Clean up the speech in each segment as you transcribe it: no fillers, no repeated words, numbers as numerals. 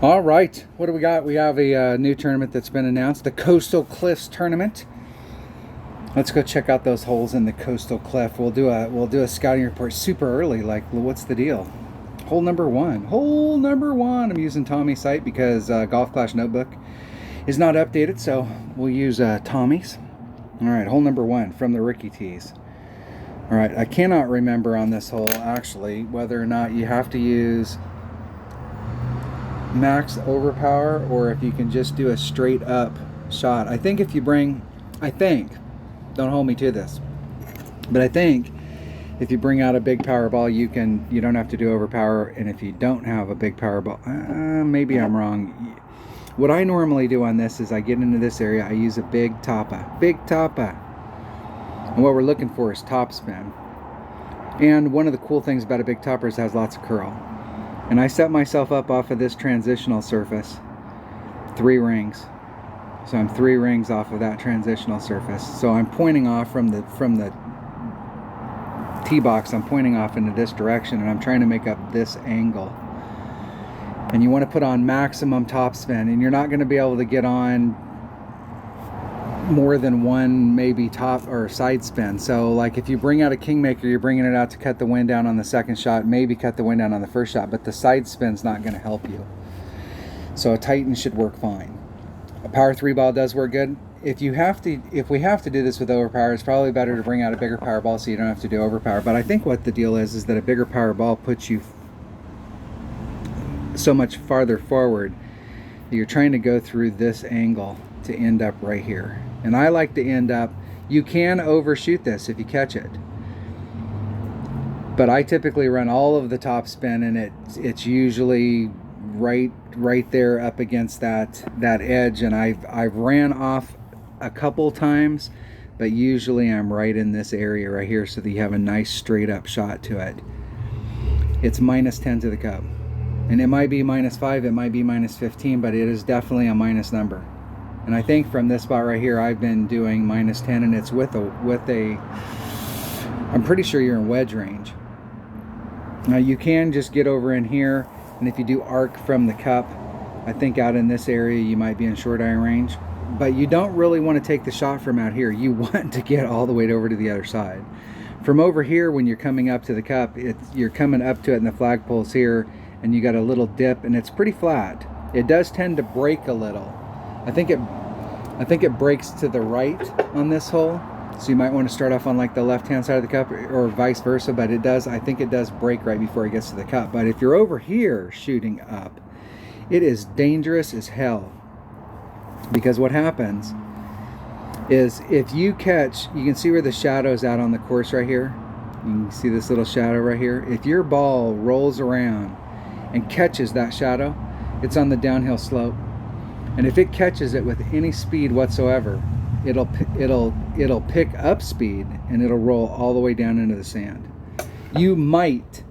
All right, what do we got? We have a new tournament that's been announced, the Coastal Cliffs Tournament. Let's go check out those holes in the Coastal Cliff. We'll do a scouting report super early. Like, what's the deal? Hole number one. Hole number one. I'm using Tommy's site because Golf Clash Notebook is not updated, so we'll use Tommy's. All right, hole number one from the Ricky Tees. All right, I cannot remember on this hole actually whether or not you have to use max overpower or if you can just do a straight up shot. I think if you bring, don't hold me to this, but I think if you bring out a big power ball, you don't have to do overpower. And if you don't have a big power ball, maybe I'm wrong. What I normally do on this is I get into this area, I use a big tapa, and what we're looking for is top spin. And one of the cool things about a big topper is it has lots of curl. And I set myself up off of this transitional surface, 3 rings. So I'm 3 rings off of that transitional surface. So I'm pointing off from the tee box. I'm pointing off into this direction, and I'm trying to make up this angle. And you want to put on maximum top spin, and you're not going to be able to get on more than one maybe top or side spin. So like if you bring out a Kingmaker, you're bringing it out to cut the wind down on the second shot, maybe cut the wind down on the first shot, but the side spin's not going to help you. So a Titan should work fine. A power 3 ball does work good. If we have to do this with overpower, it's probably better to bring out a bigger power ball so you don't have to do overpower. But I think what the deal is that a bigger power ball puts you so much farther forward that you're trying to go through this angle to end up right here. And I like to end up, you can overshoot this if you catch it, but I typically run all of the top spin, and it's usually right there up against that edge. And I've ran off a couple times, but usually I'm right in this area right here so that you have a nice straight up shot to it. It's -10 to the cup, and it might be -5, it might be -15, but it is definitely a minus number. And I think from this spot right here, I've been doing -10, and it's with a I'm pretty sure you're in wedge range. Now you can just get over in here, and if you do arc from the cup, I think out in this area you might be in short iron range. But you don't really want to take the shot from out here. You want to get all the way over to the other side. From over here, when you're coming up to the cup, you're coming up to it, and the flagpole's here, and you got a little dip, and it's pretty flat. It does tend to break a little. I think it breaks to the right on this hole, so you might want to start off on like the left hand side of the cup or vice versa, but I think it does break right before it gets to the cup. But if you're over here shooting up, it is dangerous as hell, because what happens is if you catch, you can see where the shadow's out on the course right here. You can see this little shadow right here. If your ball rolls around and catches that shadow, it's on the downhill slope. And if it catches it with any speed whatsoever, it'll pick up speed, and it'll roll all the way down into the sand. You might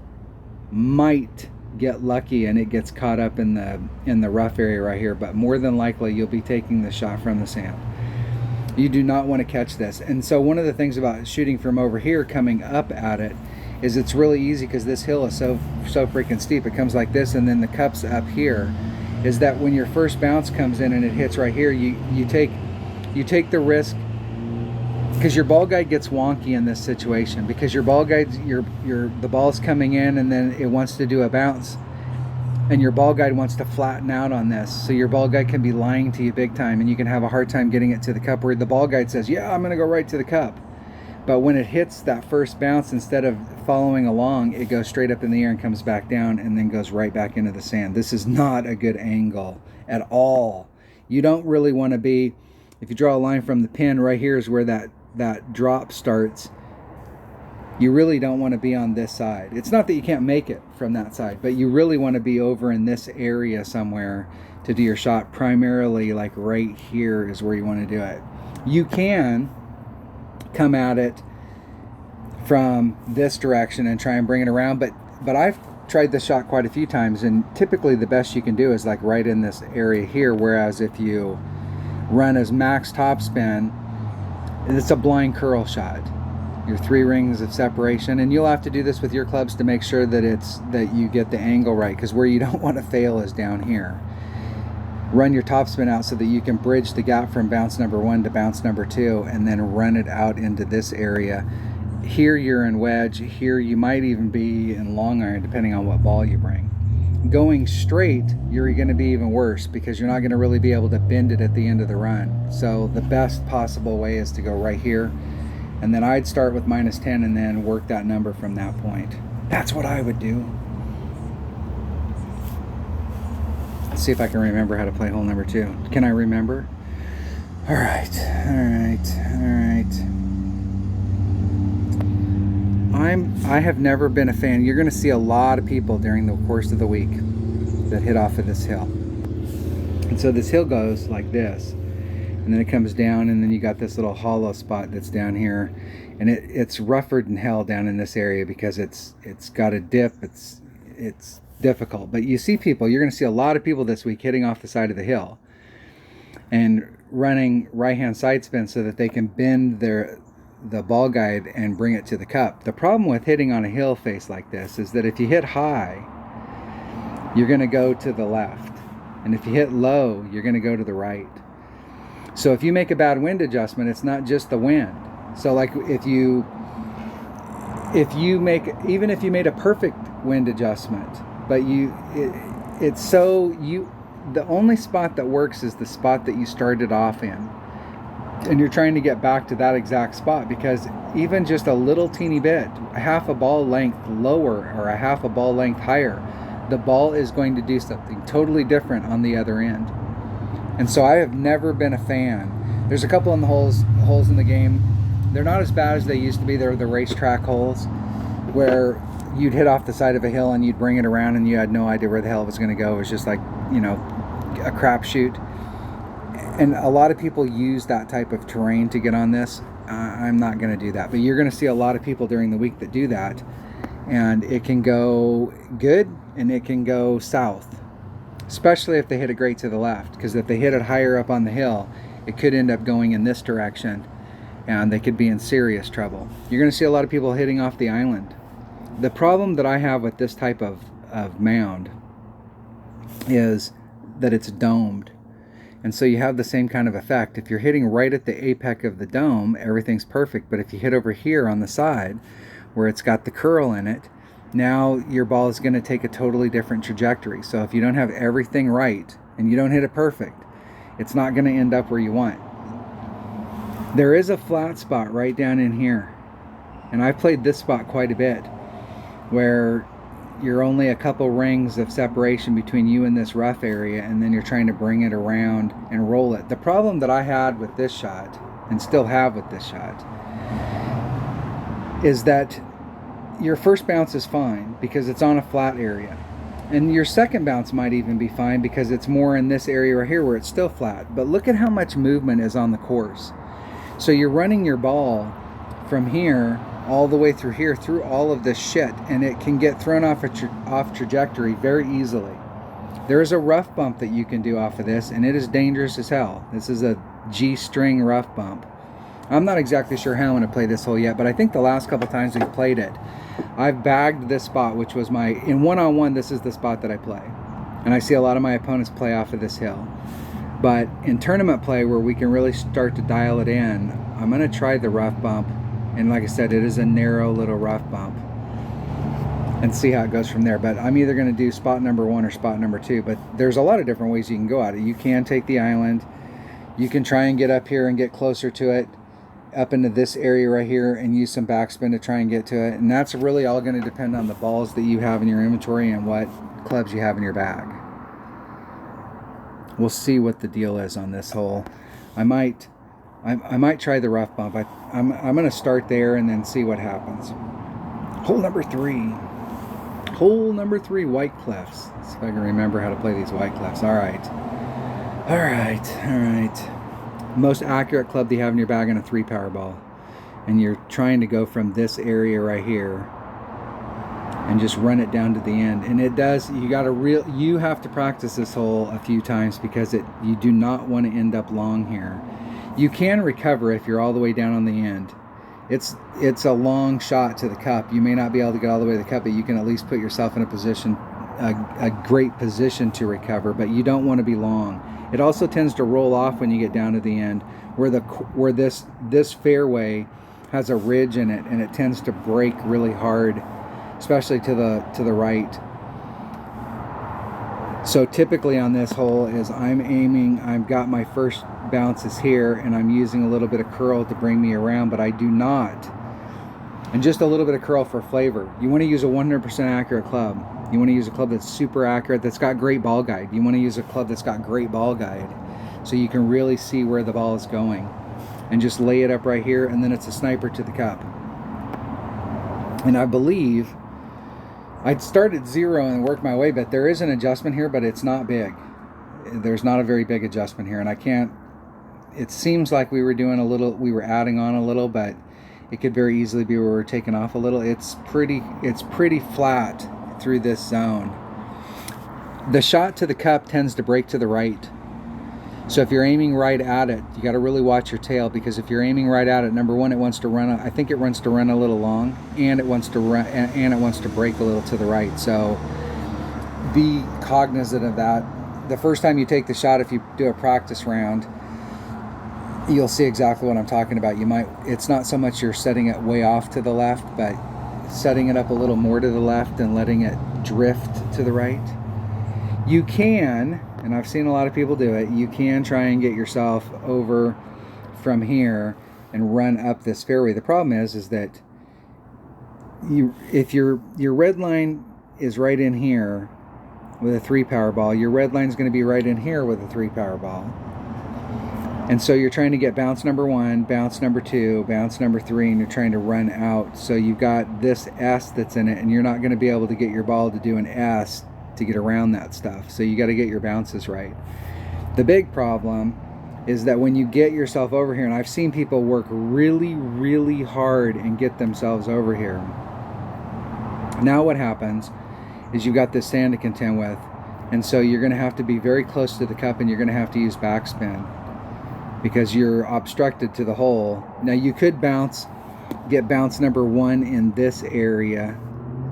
get lucky and it gets caught up in the rough area right here, but more than likely you'll be taking the shot from the sand. You do not want to catch this. And so one of the things about shooting from over here coming up at it is it's really easy, because this hill is so freaking steep. It comes like this, and then the cup's up here. Is that when your first bounce comes in and it hits right here, you take the risk, because your ball guide gets wonky in this situation, because your ball guide, the ball's coming in and then it wants to do a bounce, and your ball guide wants to flatten out on this, so your ball guide can be lying to you big time, and you can have a hard time getting it to the cup, where the ball guide says, yeah, I'm gonna go right to the cup. But when it hits that first bounce, instead of following along, it goes straight up in the air and comes back down and then goes right back into the sand. This is not a good angle at all. You don't really want to be, if you draw a line from the pin, right here is where that drop starts. You really don't want to be on this side. It's not that you can't make it from that side, but you really want to be over in this area somewhere to do your shot. Primarily like right here is where you want to do it. You can come at it from this direction and try and bring it around, but I've tried this shot quite a few times, and typically the best you can do is like right in this area here, whereas if you run as max topspin, it's a blind curl shot. your 3 rings of separation. And you'll have to do this with your clubs to make sure that you get the angle right, because where you don't want to fail is down here. Run your topspin out so that you can bridge the gap from bounce number 1 to bounce number 2, and then run it out into this area. Here you're in wedge, here you might even be in long iron depending on what ball you bring. Going straight, you're going to be even worse because you're not going to really be able to bend it at the end of the run. So the best possible way is to go right here, and then I'd start with -10 and then work that number from that point. That's what I would do. Let's see if I can remember how to play hole number 2. Can I remember? All right. I have never been a fan. You're going to see a lot of people during the course of the week that hit off of this hill. And so this hill goes like this, and then it comes down, and then you got this little hollow spot that's down here, and it's rougher than hell down in this area because it's got a dip. It's difficult. But you see people, you're going to see a lot of people this week hitting off the side of the hill and running right-hand side spin so that they can bend the ball guide and bring it to the cup. The problem with hitting on a hill face like this is that if you hit high, you're going to go to the left, and if you hit low, you're going to go to the right. So if you make a bad wind adjustment, it's not just the wind. So like if you made a perfect wind adjustment, but the only spot that works is the spot that you started off in, and you're trying to get back to that exact spot, because even just a little teeny bit, a half a ball length lower or a half a ball length higher, the ball is going to do something totally different on the other end. And so I have never been a fan. There's a couple in the holes in the game. They're not as bad as they used to be. They're the racetrack holes where you'd hit off the side of a hill and you'd bring it around and you had no idea where the hell it was going to go. It was just like, a crapshoot. And a lot of people use that type of terrain to get on this. I'm not going to do that. But you're going to see a lot of people during the week that do that. And it can go good and it can go south. Especially if they hit it great to the left. Because if they hit it higher up on the hill, it could end up going in this direction. And they could be in serious trouble. You're going to see a lot of people hitting off the island. The problem that I have with this type of mound is that it's domed. And so you have the same kind of effect. If you're hitting right at the apex of the dome, everything's perfect. But if you hit over here on the side, where it's got the curl in it, now your ball is going to take a totally different trajectory. So if you don't have everything right, and you don't hit it perfect, it's not going to end up where you want. There is a flat spot right down in here. And I've played this spot quite a bit, where you're only a couple rings of separation between you and this rough area, and then you're trying to bring it around and roll it. The problem that I had with this shot, and still have with this shot, is that your first bounce is fine because it's on a flat area, and your second bounce might even be fine because it's more in this area right here where it's still flat. But look at how much movement is on the course. So you're running your ball from here all the way through here, through all of this shit, and it can get thrown off trajectory very easily. There is a rough bump that you can do off of this, and it is dangerous as hell. This is a G-string rough bump. I'm not exactly sure how I'm going to play this hole yet, but I think the last couple times we've played it, I've bagged this spot, which was in one-on-one, this is the spot that I play. And I see a lot of my opponents play off of this hill. But in tournament play, where we can really start to dial it in, I'm going to try the rough bump. And like I said, it is a narrow little rough bump, and see how it goes from there. But I'm either going to do spot number 1 or spot number 2. But there's a lot of different ways you can go at it. You can take the island. You can try and get up here and get closer to it, up into this area right here, and use some backspin to try and get to it. And that's really all going to depend on the balls that you have in your inventory and what clubs you have in your bag. We'll see what the deal is on this hole. I might try the rough bump. I'm going to start there and then see what happens. Hole number 3. Hole number 3, White Cliffs. Let's see if I can remember how to play these White Cliffs. All right. Most accurate club that you have in your bag on a 3-power ball. And you're trying to go from this area right here and just run it down to the end. And it does, you have to practice this hole a few times because you do not want to end up long here. You can recover if you're all the way down on the end it's a long shot to the cup. You may not be able to get all the way to the cup, but you can at least put yourself in a position, a great position to recover. But you don't want to be long. It also tends to roll off when you get down to the end, where this fairway has a ridge in it, and it tends to break really hard, especially to the right. So typically on this hole is I'm aiming, I've got my first bounces here, and I'm using a little bit of curl to bring me around, but I do not, and just a little bit of curl for flavor. You want to use a 100% accurate club. You want to use a club that's super accurate, that's got great ball guide. You want to use a club that's got great ball guide, so you can really see where the ball is going. And just lay it up right here, and then it's a sniper to the cup. And I believe I'd start at 0 and work my way, but there is an adjustment here, but it's not big. There's not a very big adjustment here, and I can't, it seems like we were doing a little, we were adding on a little, but it could very easily be where we're taking off a little. It's pretty flat through this zone. The shot to the cup tends to break to the right. So if you're aiming right at it, you got to really watch your tail, because if you're aiming right at it, number one, it wants to run. I think it wants to run a little long, and it wants to run, and it wants to break a little to the right. So be cognizant of that. The first time you take the shot, if you do a practice round, you'll see exactly what I'm talking about. You might, it's not so much you're setting it way off to the left, but setting it up a little more to the left and letting it drift to the right. You can, and I've seen a lot of people do it, you can try and get yourself over from here and run up this fairway. The problem is that if your red line is right in here with a 3 power ball, your red line is going to be right in here with a 3 power ball. And so you're trying to get bounce number 1, bounce number 2, bounce number 3, and you're trying to run out. So you've got this S that's in it, and you're not going to be able to get your ball to do an S to get around that stuff. So you got to get your bounces right. The big problem is that when you get yourself over here, and I've seen people work really, really hard and get themselves over here. Now what happens is you've got this sand to contend with, and so you're going to have to be very close to the cup, and you're going to have to use backspin because you're obstructed to the hole. Now you could get bounce number 1 in this area,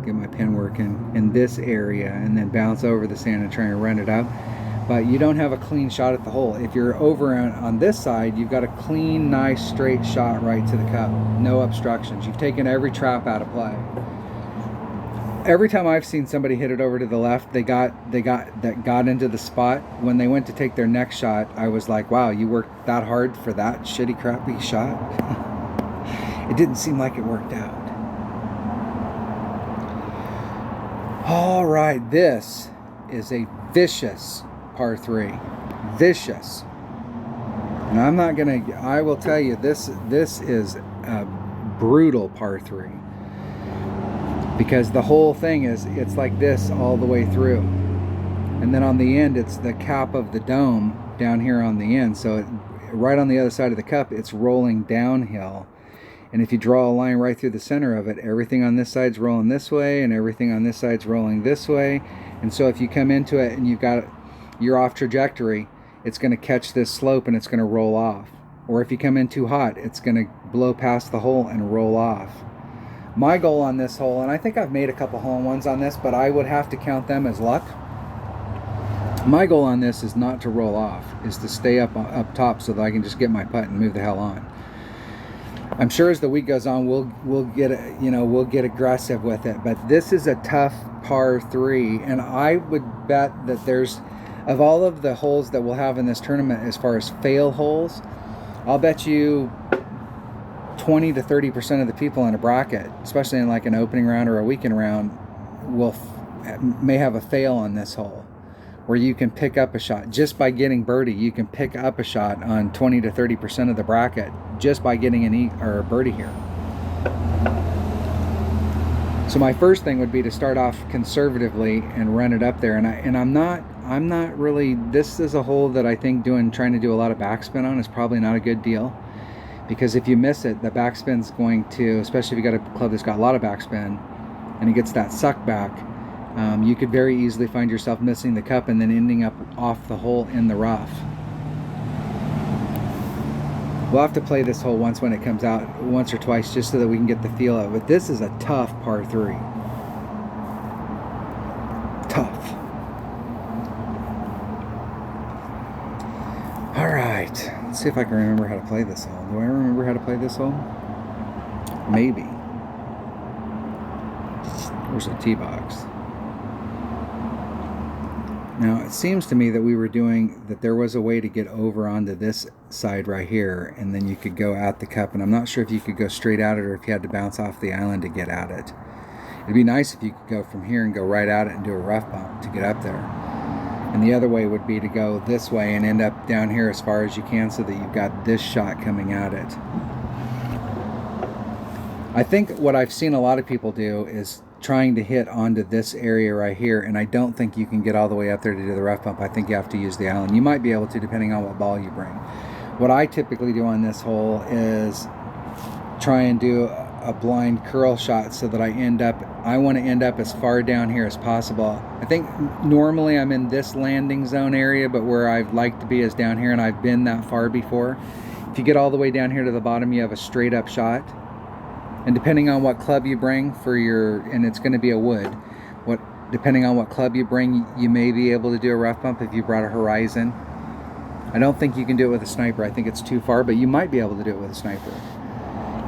get my pen working, in this area, and then bounce over the sand and try and run it up. But you don't have a clean shot at the hole. If you're over on this side, you've got a clean, nice, straight shot right to the cup. No obstructions. You've taken every trap out of play. Every time I've seen somebody hit it over to the left, that got into the spot. When they went to take their next shot, I was like, wow, you worked that hard for that shitty, crappy shot? It didn't seem like it worked out. All right, this is a vicious par 3. Vicious. And I'm not gonna, I will tell you, this is a brutal par 3. Because the whole thing is, it's like this all the way through. And then on the end, it's the cap of the dome down here on the end. So right on the other side of the cup, it's rolling downhill. And if you draw a line right through the center of it, everything on this side's rolling this way, and everything on this side's rolling this way. And so if you come into it and you're off trajectory, it's going to catch this slope and it's going to roll off. Or if you come in too hot, it's going to blow past the hole and roll off. My goal on this hole, and I think I've made a couple hole-in-ones on this, but I would have to count them as luck. My goal on this is not to roll off, is to stay up top so that I can just get my putt and move the hell on. I'm sure as the week goes on, we'll get aggressive with it. But this is a tough par 3, and I would bet that there's, of all of the holes that we'll have in this tournament, as far as fail holes, I'll bet you 20 to 30% of the people in a bracket, especially in like an opening round or a weekend round, may have a fail on this hole, where you can pick up a shot just by getting birdie. You can pick up a shot on 20 to 30% of the bracket just by getting a birdie here. So my first thing would be to start off conservatively and run it up there. And I'm not really. This is a hole that I think trying to do a lot of backspin on is probably not a good deal. Because if you miss it, the backspin's going to, especially if you got a club that's got a lot of backspin, and it gets that suck back, you could very easily find yourself missing the cup and then ending up off the hole in the rough. We'll have to play this hole once when it comes out, once or twice, just so that we can get the feel of it. But this is a tough par 3. Tough. All right, let's see if I can remember how to play this hole. Do I remember how to play this hole? Maybe. Where's the tee box? Now, it seems to me that there was a way to get over onto this side right here, and then you could go at the cup, and I'm not sure if you could go straight at it or if you had to bounce off the island to get at it. It'd be nice if you could go from here and go right at it and do a rough bump to get up there. And the other way would be to go this way and end up down here as far as you can so that you've got this shot coming at it. I think what I've seen a lot of people do is trying to hit onto this area right here, and I don't think you can get all the way up there to do the rough bump. I think you have to use the island. You might be able to, depending on what ball you bring. What I typically do on this hole is try and do a blind curl shot so that I want to end up as far down here as possible. I think normally I'm in this landing zone area, but where I'd like to be is down here, and I've been that far before. If you get all the way down here to the bottom, you have a straight up shot. And depending on what club you bring and it's going to be a wood, depending on what club you bring, you may be able to do a rough bump if you brought a Horizon. I don't think you can do it with a sniper. I think it's too far, but you might be able to do it with a sniper.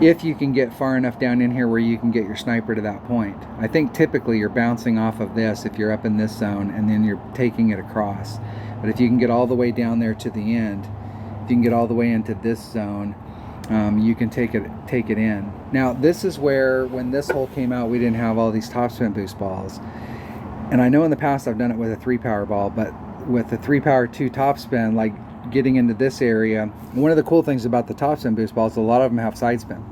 If you can get far enough down in here where you can get your sniper to that point. I think typically you're bouncing off of this if you're up in this zone, and then you're taking it across. But if you can get all the way down there to the end, if you can get all the way into this zone, you can take it in. Now, this is where, when this hole came out, we didn't have all these topspin boost balls. And I know in the past I've done it with a 3-power ball, but with the 3-power 2 topspin, like getting into this area, one of the cool things about the topspin boost balls, a lot of them have side spin.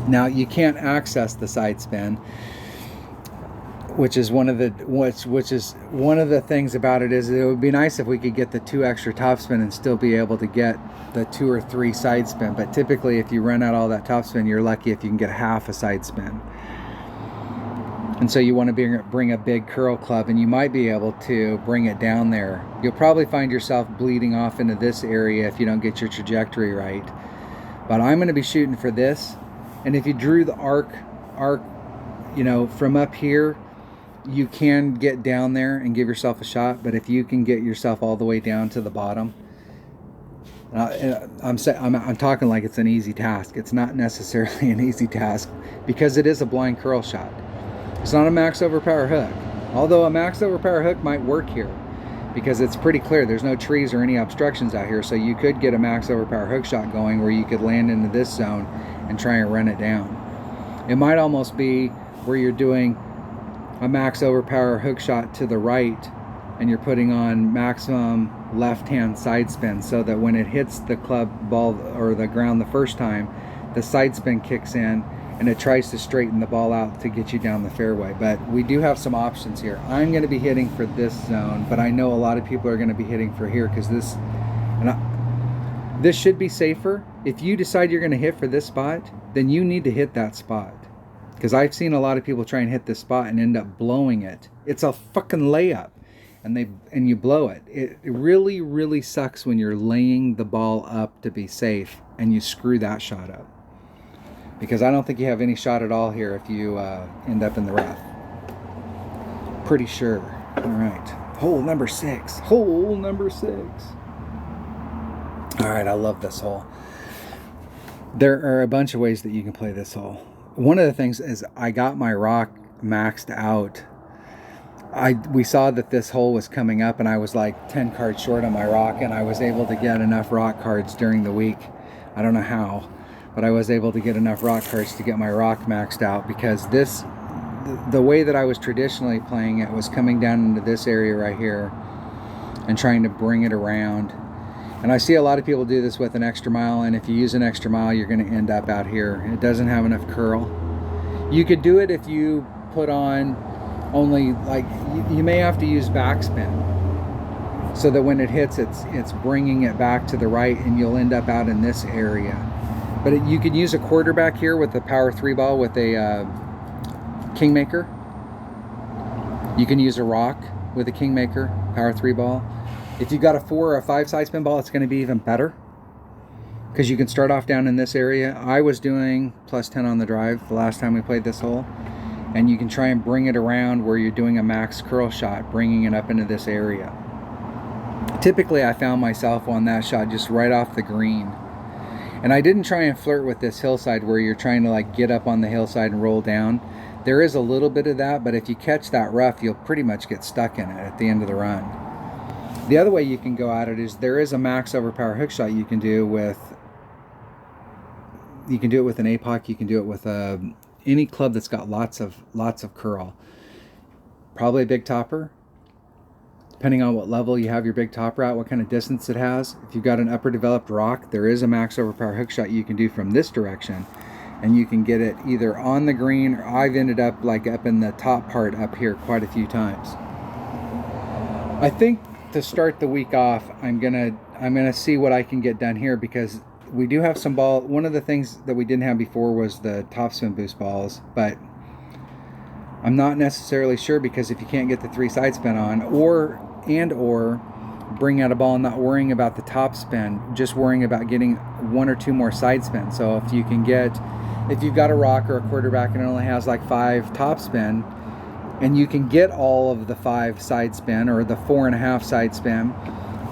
Now, you can't access the side spin, which is one of the things about it. Is it would be nice if we could get the 2 extra topspin and still be able to get the 2 or 3 side spin. But typically, if you run out all that topspin, you're lucky if you can get half a side spin. And so you want to bring a big curl club, and you might be able to bring it down there. You'll probably find yourself bleeding off into this area if you don't get your trajectory right. But I'm going to be shooting for this, and if you drew the arc, from up here, you can get down there and give yourself a shot. But if you can get yourself all the way down to the bottom, I'm talking like it's an easy task. It's not necessarily an easy task, because it is a blind curl shot. It's not a max overpower hook, although a max overpower hook might work here because it's pretty clear. There's no trees or any obstructions out here, so you could get a max overpower hook shot going where you could land into this zone and try and run it down. It might almost be where you're doing a max overpower hook shot to the right and you're putting on maximum left-hand side spin, so that when it hits the club ball or the ground the first time, the side spin kicks in and it tries to straighten the ball out to get you down the fairway. But we do have some options here. I'm going to be hitting for this zone, but I know a lot of people are going to be hitting for here, because this should be safer. If you decide you're going to hit for this spot, then you need to hit that spot, because I've seen a lot of people try and hit this spot and end up blowing it. It's a fucking layup, and you blow it. It really, really sucks when you're laying the ball up to be safe and you screw that shot up, because I don't think you have any shot at all here if you end up in the rough. Pretty sure. All right, hole number 6. Hole number 6. All right, I love this hole. There are a bunch of ways that you can play this hole. One of the things is I got my rock maxed out. We saw that this hole was coming up, and I was like 10 cards short on my rock, and I was able to get enough rock cards during the week. I don't know how, but I was able to get enough rock cards to get my rock maxed out, because the way that I was traditionally playing it was coming down into this area right here and trying to bring it around. And I see a lot of people do this with an extra mile, and if you use an extra mile, you're going to end up out here. It doesn't have enough curl. You could do it if you put on only, like, you may have to use backspin, so that when it hits, it's bringing it back to the right, and you'll end up out in this area. But you could use a quarterback here with a power 3 ball with a Kingmaker. You can use a rock with a Kingmaker power 3 ball. If you've got a 4 or a 5 side spin ball, it's going to be even better. because you can start off down in this area. I was doing plus 10 on the drive the last time we played this hole, and you can try and bring it around where you're doing a max curl shot, bringing it up into this area. Typically I found myself on that shot just right off the green, and I didn't try and flirt with this hillside where you're trying to like get up on the hillside and roll down. There is a little bit of that, but if you catch that rough, you'll pretty much get stuck in it at the end of the run. The other way you can go at it is there is a max overpower hook shot you can do with. You can do it with an APOC. You can do it with any club that's got lots of curl. Probably a big topper, depending on what level you have your big topper at, what kind of distance it has. If you've got an upper developed rock, there is a max overpower hook shot you can do from this direction, and you can get it either on the green, or I've ended up like up in the top part up here quite a few times. I think to start the week off, I'm gonna see what I can get done here, because we do have some ball. One of the things that we didn't have before was the topspin boost balls, but I'm not necessarily sure, because if you can't get the 3 side spin on, or bring out a ball and not worrying about the top spin, just worrying about getting 1 or 2 more side spins. So if you've got a rock or a quarterback and it only has like 5 top spin, and you can get all of the 5 side spin or the 4.5 side spin,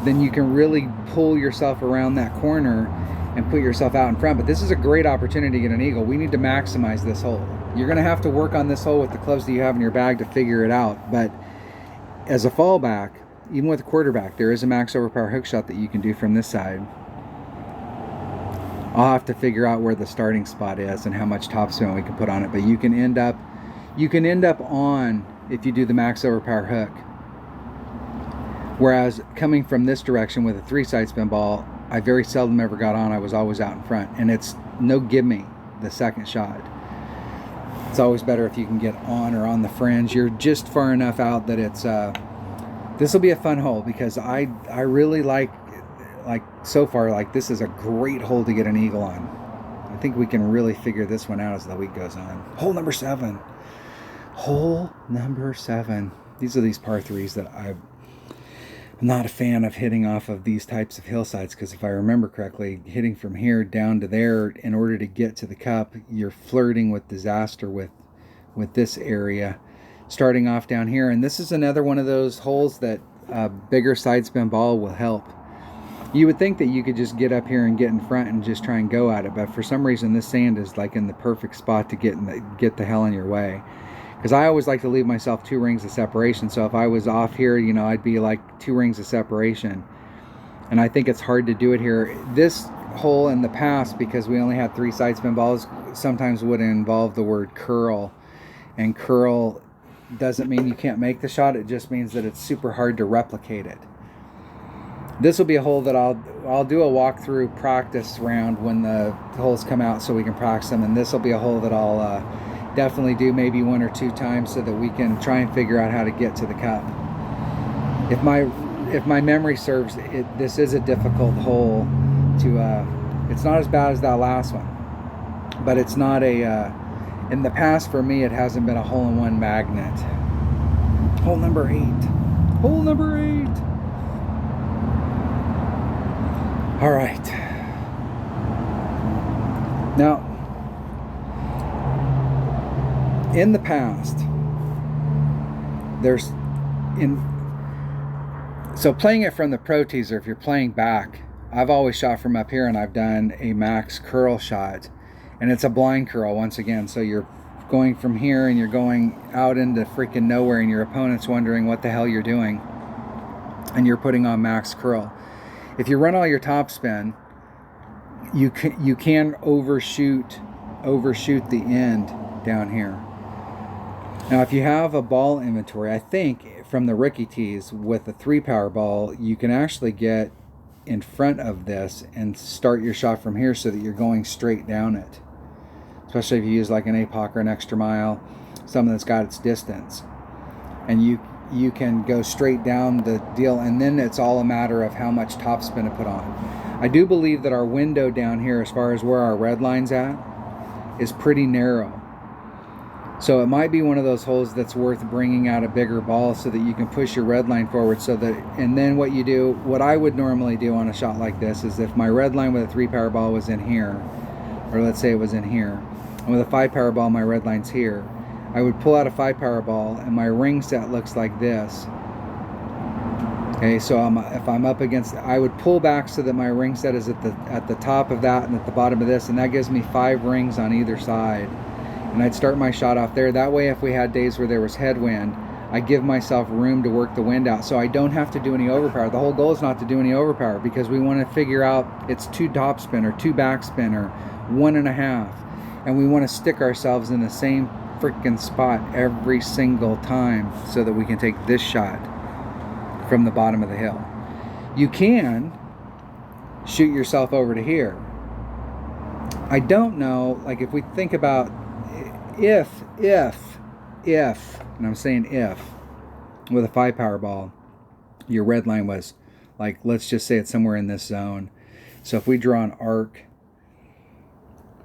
then you can really pull yourself around that corner and put yourself out in front. But this is a great opportunity to get an eagle. We need to maximize this hole. You're going to have to work on this hole with the clubs that you have in your bag to figure it out. But as a fallback, even with a quarterback, there is a max overpower hook shot that you can do from this side. I'll have to figure out where the starting spot is and how much topspin we can put on it. But you can end up on, if you do the max overpower hook. Whereas coming from this direction with a 3 side spin ball, I very seldom ever got on. I was always out in front, and it's no gimme the second shot. It's always better if you can get on or on the fringe. You're just far enough out that it's this will be a fun hole, because I really like so far, like this is a great hole to get an eagle on. I think we can really figure this one out as the week goes on. Hole number 7. Hole number 7. These are these par 3s that I'm not a fan of hitting off of these types of hillsides, because if I remember correctly, hitting from here down to there in order to get to the cup, you're flirting with disaster with this area. Starting off down here, and this is another one of those holes that a bigger side spin ball will help. You would think that you could just get up here and get in front and just try and go at it, but for some reason this sand is like in the perfect spot to get the hell in your way. Because I always like to leave myself 2 rings of separation. So if I was off here, you know, I'd be like 2 rings of separation. And I think it's hard to do it here. This hole in the past, because we only had 3 side spin balls, sometimes would involve the word curl. And curl doesn't mean you can't make the shot. It just means that it's super hard to replicate it. This will be a hole that I'll do a walkthrough practice round when the holes come out, so we can practice them. And this will be a hole that I'll definitely do maybe 1 or 2 times, so that we can try and figure out how to get to the cup. If my memory serves, this is a difficult hole to. It's not as bad as that last one, but it's not a. In the past, for me, it hasn't been a hole-in-one magnet. Hole number 8. Hole number 8. All right. Now, in the past, so playing it from the Pro Teaser, if you're playing back, I've always shot from up here, and I've done a max curl shot, and it's a blind curl once again. So you're going from here and you're going out into freaking nowhere, and your opponent's wondering what the hell you're doing, and you're putting on max curl. If you run all your top spin, you can overshoot the end down here. Now, if you have a ball inventory, I think from the rookie tees with a 3-power ball, you can actually get in front of this and start your shot from here, so that you're going straight down it. Especially if you use like an APOC or an extra mile, something that's got its distance, and you can go straight down the deal, and then it's all a matter of how much topspin to put on. I do believe that our window down here, as far as where our red line's at, is pretty narrow. So it might be one of those holes that's worth bringing out a bigger ball so that you can push your red line forward. So that, and then what you do, what I would normally do on a shot like this is if my red line with a 3 power ball was in here, or let's say it was in here, and with a 5 power ball my red line's here, I would pull out a 5 power ball and my ring set looks like this. Okay, so if I'm up against, I would pull back so that my ring set is at the top of that and at the bottom of this, and that gives me 5 rings on either side. And I'd start my shot off there. That way, if we had days where there was headwind, I give myself room to work the wind out, so I don't have to do any overpower. The whole goal is not to do any overpower, because we want to figure out it's 2 topspin or 2 backspin or 1.5, and we want to stick ourselves in the same freaking spot every single time so that we can take this shot from the bottom of the hill. You can shoot yourself over to here. I don't know, like if we think about if, and I'm saying if, with a 5 power ball, your red line was like, let's just say it's somewhere in this zone. So if we draw an arc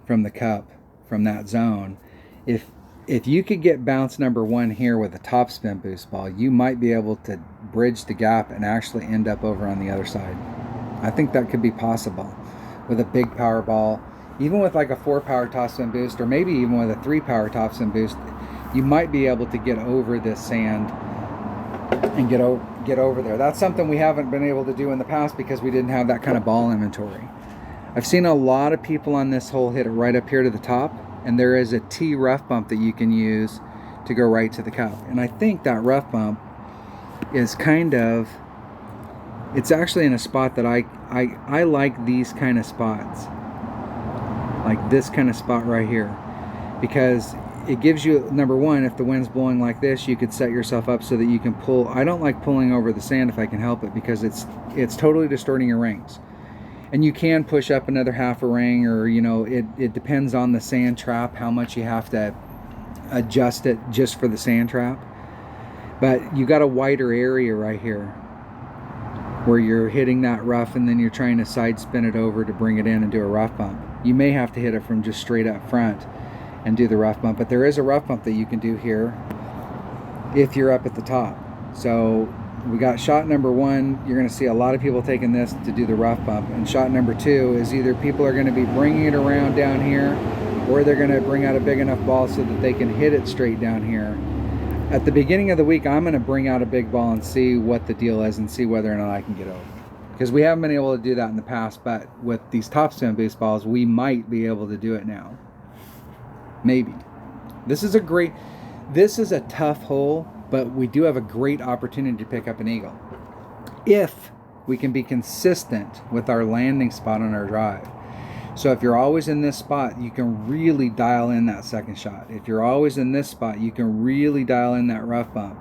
from the cup, from that zone, if you could get bounce number 1 here with a topspin boost ball, you might be able to bridge the gap and actually end up over on the other side. I think that could be possible with a big power ball. Even with like a 4 power topspin boost, or maybe even with a 3 power topspin boost, you might be able to get over this sand and get over there. That's something we haven't been able to do in the past because we didn't have that kind of ball inventory. I've seen a lot of people on this hole hit it right up here to the top, and there is a T rough bump that you can use to go right to the cup. And I think that rough bump is kind of, it's actually in a spot that I like these kind of spots. Like this kind of spot right here, because it gives you, number 1, if the wind's blowing like this, you could set yourself up so that you can pull. I don't like pulling over the sand if I can help it, because it's totally distorting your rings. And you can push up another half a ring, or you know, it depends on the sand trap how much you have to adjust it just for the sand trap. But you got a wider area right here where you're hitting that rough, and then you're trying to side spin it over to bring it in and do a rough bump. You may have to hit it from just straight up front and do the rough bump, but there is a rough bump that you can do here if you're up at the top. So we got shot number 1. You're going to see a lot of people taking this to do the rough bump, and shot number 2 is either people are going to be bringing it around down here, or they're going to bring out a big enough ball so that they can hit it straight down here. At the beginning of the week, I'm going to bring out a big ball and see what the deal is and see whether or not I can get over, because we haven't been able to do that in the past. But with these topspin boost balls, we might be able to do it now. Maybe. This is a tough hole, but we do have a great opportunity to pick up an eagle if we can be consistent with our landing spot on our drive. So if you're always in this spot, you can really dial in that second shot. If you're always in this spot, you can really dial in that rough bump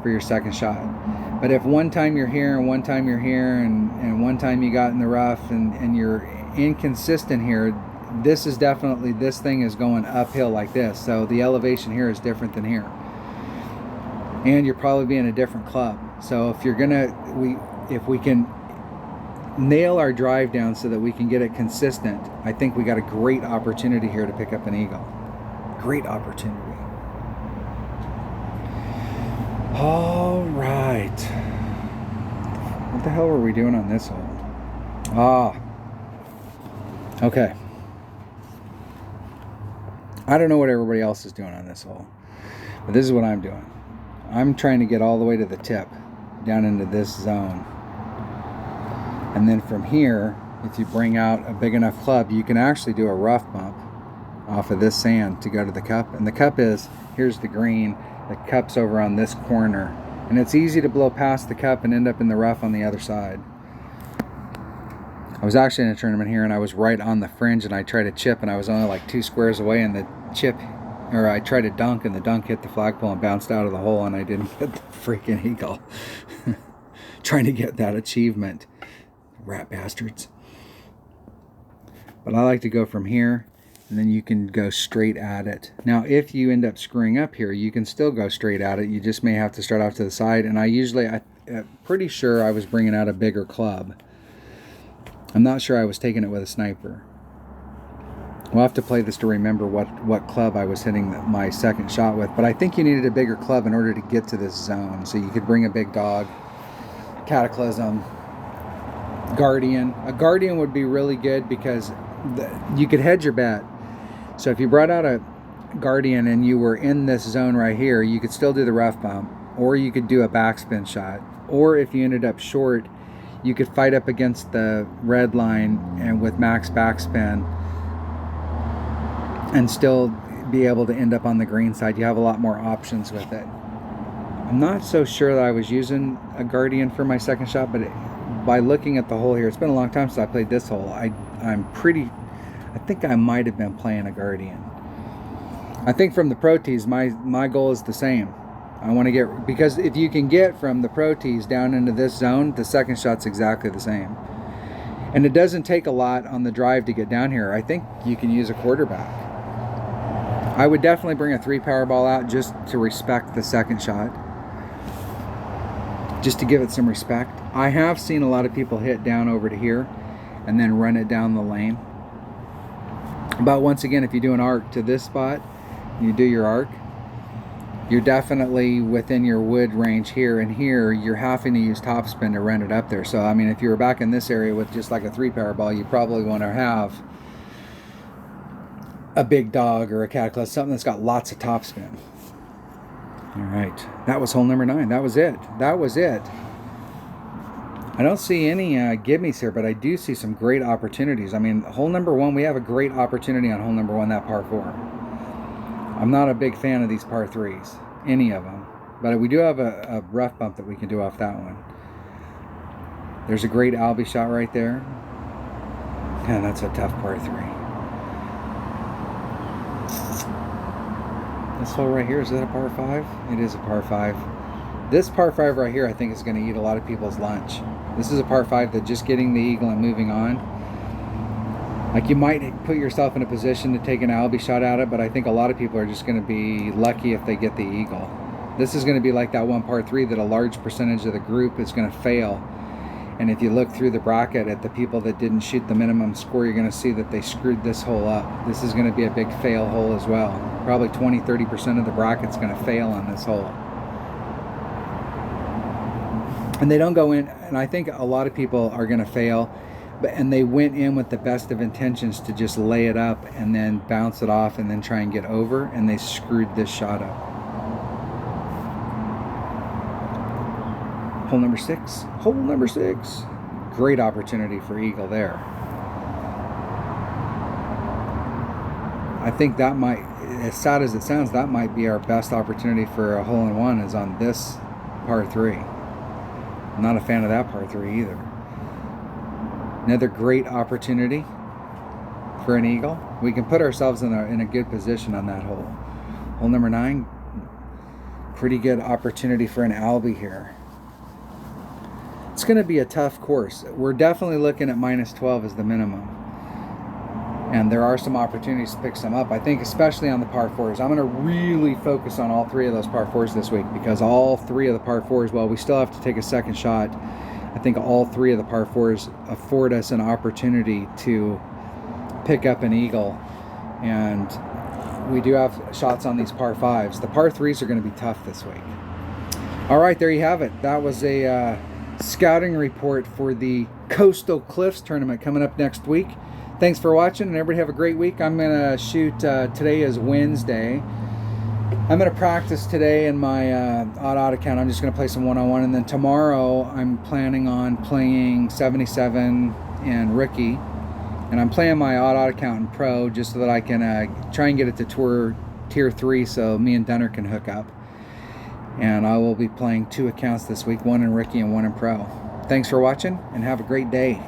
for your second shot. But if one time you're here and one time you're here and one time you got in the rough and you're inconsistent here, this thing is going uphill like this. So the elevation here is different than here. And you're probably being a different club. So if we can nail our drive down so that we can get it consistent, I think we got a great opportunity here to pick up an eagle. Great opportunity. All right. What the hell were we doing on this hole? Okay. I don't know what everybody else is doing on this hole, but this is what I'm doing. I'm trying to get all the way to the tip, down into this zone. And then from here, if you bring out a big enough club, you can actually do a rough bump off of this sand to go to the cup. And the cup is, here's the green, the cup's over on this corner. And it's easy to blow past the cup and end up in the rough on the other side. I was actually in a tournament here and I was right on the fringe, and I tried to chip and I was only like 2 squares away, and the chip, or I tried to dunk and the dunk hit the flagpole and bounced out of the hole, and I didn't get the freaking eagle. Trying to get that achievement. Rat bastards. But I like to go from here, and then you can go straight at it. Now if you end up screwing up here, you can still go straight at it. You just may have to start off to the side, and I'm pretty sure I was bringing out a bigger club. I'm not sure I was taking it with a sniper. We'll have to play this to remember what club I was hitting my second shot with. But I think you needed a bigger club in order to get to this zone. So you could bring a big dog, Cataclysm, Guardian. A Guardian would be really good because you could hedge your bet. So if you brought out a Guardian and you were in this zone right here, you could still do the rough bump, or you could do a backspin shot, or if you ended up short, you could fight up against the red line and with max backspin and still be able to end up on the green side. You have a lot more options with it. I'm not so sure that I was using a Guardian for my second shot, but by looking at the hole here, it's been a long time since I played this hole. I think I might have been playing a Guardian. I think from the Pro Tees, my goal is the same. I want to get, because if you can get from the Pro Tees down into this zone, the second shot's exactly the same. And it doesn't take a lot on the drive to get down here. I think you can use a quarterback. I would definitely bring a 3 power ball out just to respect the second shot. Just to give it some respect. I have seen a lot of people hit down over to here and then run it down the lane. But once again, if you do an arc to this spot, you do your arc, you're definitely within your wood range here, and here you're having to use topspin to run it up there. So I mean, if you were back in this area with just like a 3 power ball, you probably want to have a big dog or a Cataclysm, something that's got lots of topspin. All right, that was hole number 9. That was it. That was it. I don't see any gimmies here, but I do see some great opportunities. I mean, hole number 1, we have a great opportunity on hole number 1, that par 4. I'm not a big fan of these par 3s, any of them, but we do have a rough bump that we can do off that one. There's a great Albie shot right there. And that's a tough par 3. This hole right here, is that a par 5? It is a par 5. This par 5 right here, I think, is going to eat a lot of people's lunch. This is a par 5 that just getting the eagle and moving on. Like, you might put yourself in a position to take an Albie shot at it, but I think a lot of people are just going to be lucky if they get the eagle. This is going to be like that one par 3 that a large percentage of the group is going to fail. And if you look through the bracket at the people that didn't shoot the minimum score, you're going to see that they screwed this hole up. This is going to be a big fail hole as well. Probably 20-30% of the bracket's going to fail on this hole. And they don't go in, and I think a lot of people are going to fail, and they went in with the best of intentions to just lay it up and then bounce it off and then try and get over, and they screwed this shot up. Hole number 6. Hole number 6. Great opportunity for eagle there. I think that might, as sad as it sounds, that might be our best opportunity for a hole-in-one is on this par 3. I'm not a fan of that par 3 either. Another great opportunity for an eagle. We can put ourselves in a good position on that hole. Hole number 9. Pretty good opportunity for an Albie here. It's going to be a tough course. We're definitely looking at -12 as the minimum. And there are some opportunities to pick some up. I think especially on the par 4s. I'm going to really focus on all 3 of those par 4s this week, because all 3 of the par 4s, well, we still have to take a second shot. I think all 3 of the par 4s afford us an opportunity to pick up an eagle. And we do have shots on these par 5s. The par 3s are going to be tough this week. All right, there you have it. That was a scouting report for the Coastal Cliffs tournament coming up next week. Thanks for watching, and everybody have a great week. I'm going to shoot, today is Wednesday. I'm going to practice today in my odd account. I'm just going to play some one-on-one, and then tomorrow I'm planning on playing 77 and rookie, and I'm playing my odd account in pro just so that I can try and get it to tour tier 3 so me and Dunner can hook up. And I will be playing 2 accounts this week, one in rookie and one in pro. Thanks for watching, and have a great day.